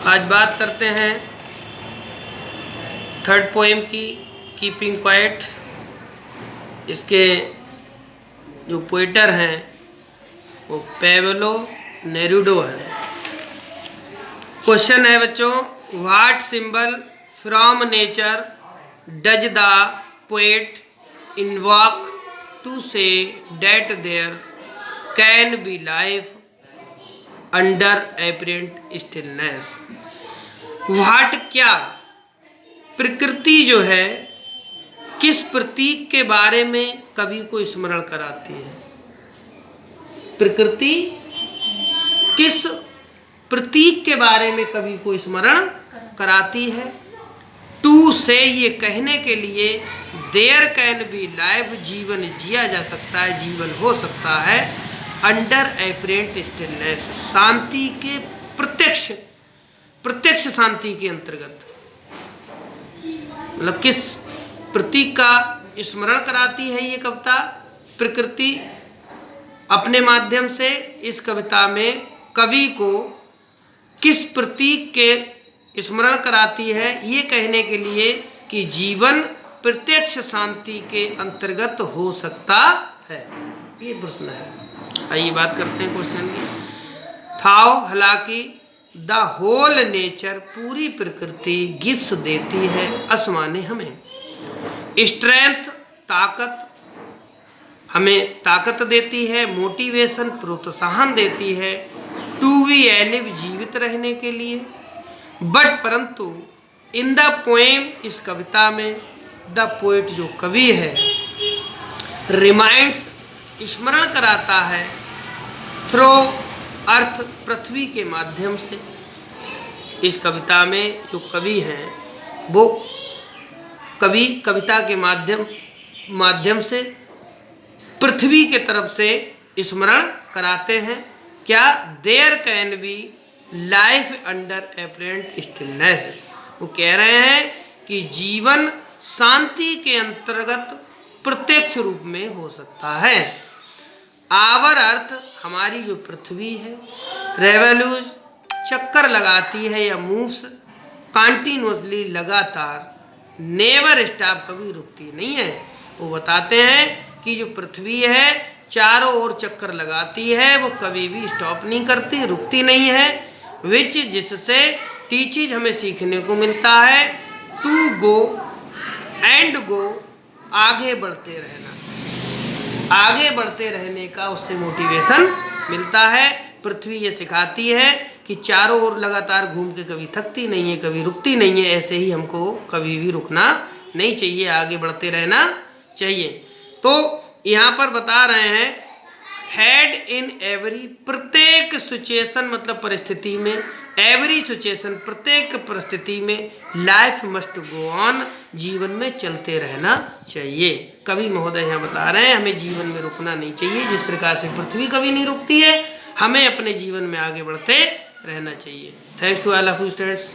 आज बात करते हैं थर्ड पोएम की, कीपिंग क्वाइट। इसके जो पोएटर हैं वो पेब्लो नेरुडा है। क्वेश्चन है बच्चों, what symbol from nature does the poet invoke to say that there can be life under apparent stillness. What क्या, प्रकृति जो है किस प्रतीक के बारे में कवि को स्मरण कराती है? प्रकृति किस प्रतीक के बारे में कवि को स्मरण कराती है? टू से ये कहने के लिए, देयर कैन बी लाइफ जीवन जिया जा सकता है, जीवन हो सकता है, अंडर एपरेंट स्टिलनेस शांति के प्रत्यक्ष शांति के अंतर्गत। मतलब किस प्रतीक का स्मरण कराती है ये कविता? प्रकृति अपने माध्यम से इस कविता में कवि को किस प्रतीक के स्मरण कराती है ये कहने के लिए कि जीवन प्रत्यक्ष शांति के अंतर्गत हो सकता है। ये प्रश्न है। आइए बात करते हैं क्वेश्चन की। थाओ हालांकि द होल नेचर पूरी प्रकृति गिफ्ट्स देती है आसमाने हमें, स्ट्रेंथ ताकत हमें ताकत देती है, मोटिवेशन प्रोत्साहन देती है, टू वी एलिव जीवित रहने के लिए। बट परंतु इन द पोएम इस कविता में द पोएट जो कवि है रिमाइंड्स स्मरण कराता है थ्रो अर्थ पृथ्वी के माध्यम से। इस कविता में जो कवि हैं वो कवि कविता के माध्यम से पृथ्वी के तरफ से स्मरण कराते हैं। क्या? There can be life under apparent stillness. वो कह रहे हैं कि जीवन शांति के अंतर्गत प्रत्यक्ष रूप में हो सकता है। आवर अर्थ हमारी जो पृथ्वी है, रेवल्यूज चक्कर लगाती है या मूव्स कंटिन्यूअसली लगातार, नेवर स्टॉप कभी रुकती नहीं है। वो बताते हैं कि जो पृथ्वी है चारों ओर चक्कर लगाती है, वो कभी भी स्टॉप नहीं करती, रुकती नहीं है। विच जिससे टीचीज हमें सीखने को मिलता है, टू गो एंड गो आगे बढ़ते रहना, आगे बढ़ते रहने का उससे मोटिवेशन मिलता है। पृथ्वी ये सिखाती है कि चारों ओर लगातार घूम के कभी थकती नहीं है, कभी रुकती नहीं है। ऐसे ही हमको कभी भी रुकना नहीं चाहिए, आगे बढ़ते रहना चाहिए। तो यहाँ पर बता रहे हैं हैड इन एवरी, प्रत्येक सिचुएशन मतलब परिस्थिति में, एवरी सिचुएशन प्रत्येक परिस्थिति में, लाइफ मस्ट गो ऑन जीवन में चलते रहना चाहिए। कवि महोदय यहाँ बता रहे हैं हमें जीवन में रुकना नहीं चाहिए। जिस प्रकार से पृथ्वी कभी नहीं रुकती है, हमें अपने जीवन में आगे बढ़ते रहना चाहिए। Thanks to all of you students.